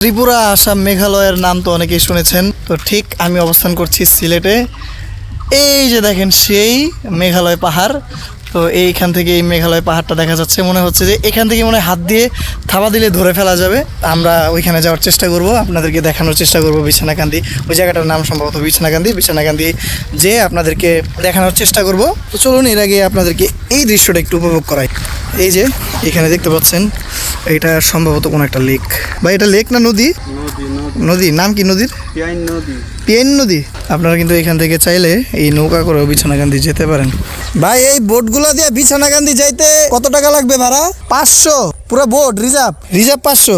ত্রিপুরা, আসাম, মেঘালয়ের নাম তো অনেকেই শুনেছেন। তো ঠিক আমি অবস্থান করছি সিলেটে। এই যে দেখেন সেই মেঘালয় পাহাড়। তো এইখান থেকে এই মেঘালয় পাহাড়টা দেখা যাচ্ছে, মনে হচ্ছে যে এখান থেকে মনে হয় হাত দিয়ে থাবা দিলে ধরে ফেলা যাবে। আমরা ওইখানে যাওয়ার চেষ্টা করব, আপনাদেরকে দেখানোর চেষ্টা করব বিছানাকান্দি। ওই জায়গাটার নাম সম্ভবত বিছানাকান্দি যে আপনাদেরকে দেখানোর চেষ্টা করব। তো চলুন এর আগে আপনাদেরকে এই দৃশ্যটা একটু উপভোগ করাই। এই যে এখানে দেখতে পাচ্ছেন, এটা সম্ভবত কোনো একটা লেক, বা এটা লেক না নদী? নদী। নাম কি নদীর? পিয়াইন নদী। আপনারা কিন্তু এখান থেকে চাইলে এই নৌকা করে বিছানাকান্দি যেতে পারেন। ভাই এই বোটগুলো দিয়ে বিছানাকান্দি যাইতে কত টাকা লাগবে ভাড়া? 500 পুরো বোট রিজার্ভ 500।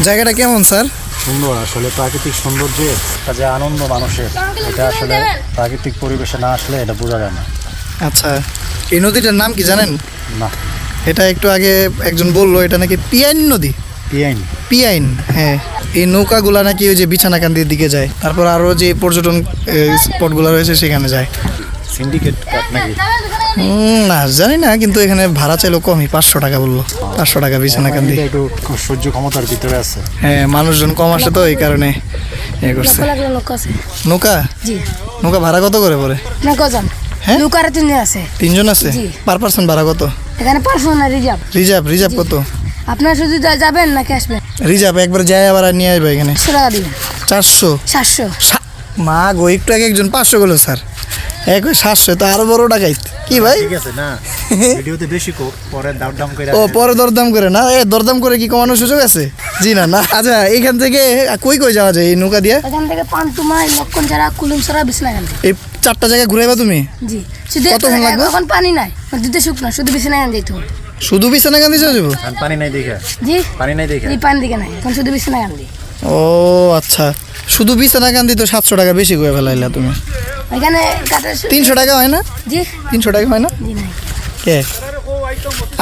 জায়গাটা কেমন স্যার? সুন্দর, আসলে প্রাকৃতিক সৌন্দর্যের একটা যে আনন্দ মানুষের, এটা আসলে প্রাকৃতিক পরিবেশে না আসলে এটা বোঝা যায় না। আচ্ছা, এই নদীটার নাম কি জানেন? না। এটা একটু আগে একজন বললো এটা নাকি পিয়াইন নদী। পিয়াইন, হ্যাঁ। এই নৌকাগুলা নাকি ওই যে বিছানাকান্দির দিকে যায়, তারপর আরও যে পর্যটন স্পটগুলো রয়েছে সেখানে যায়। সিন্ডিকেট নাকি? না জানি না, কিন্তু এখানে ভাড়া চাইলো কমই, 500 টাকা বললো। 500 টাকা বিছানাকান্দি। একটু সহ্য ক্ষমতার ভিতরে আছে। হ্যাঁ, মানুষজন কম আসে তো এই কারণে এ করছে। নৌকা? নৌকা ভাড়া কত করে পড়ে? হ্যাঁ, নৌকার 3 আছে। 3 জন আছে? পার পার্সন ভাড়া কত? এখানে পার্সোনাল রিজার্ভ কত? আপনার শুধু যাবেন নাকি আসবেন? রিজার্ভ একবার যায় আবার নিয়ে আসবে এখানে। 100 টাকা দিবেন। 400? 700। মা গো, একটু আগে একজন 500 বললো স্যার, এক 700 তো আরো বড় ডাকাইত কি ভাই? ঠিক আছে না, ভিডিওতে বেশি পরে দরদাম করে। ও পরে দরদাম করে না? দরদাম করে কি কমানোর সুযোগ আছে? জি না। আচ্ছা, এখান থেকে কই যাওয়া যায় এই নৌকা দিয়ে? এখান থেকে পান্তুমা, লক্ষণছড়া, কুলুমছড়া, বিছনাকান্দি। এই 4টা জায়গা ঘুরাইবা তুমি? জি। শুধু কতক্ষণ লাগবে? এখন পানি নাই, দুধে শুকনো, শুধু বিছনাকান্দি যেতে হবে। শুধু বিছানাকান্দি চলে যাবো? পানি নাই দেখে। জি, পানি নাই দেখে। জি, পানি দিকে নাই, এখন শুধু বিছনাকান্দি। ও আচ্ছা, শুধু বিছানাকান্দি তো 700 টাকা বেশি করে ফেলাইলা তুমি। এখানে কাটার 300 টাকা হয় না? জি, 300 টাকা হয় না? জি নাই। কে?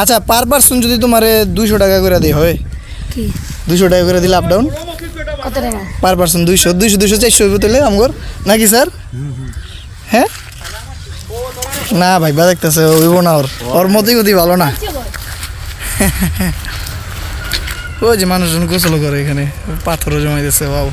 আচ্ছা, পার পার্সন যদি তোমারে 200 টাকা করে দিই হয়? কি 200 টাকা করে দিলে আপ ডাউন? কত টাকা? পার পার্সন 200 400 হইব তাহলে আমগর নাকি স্যার? হ্যাঁ না ভাই, বা দেখতেছে হইব না, ওর মতই গতি ভালো না। ওই যে মানুষজন গোসল করে এখানে, পাথরও জমাইতেছে। বাবু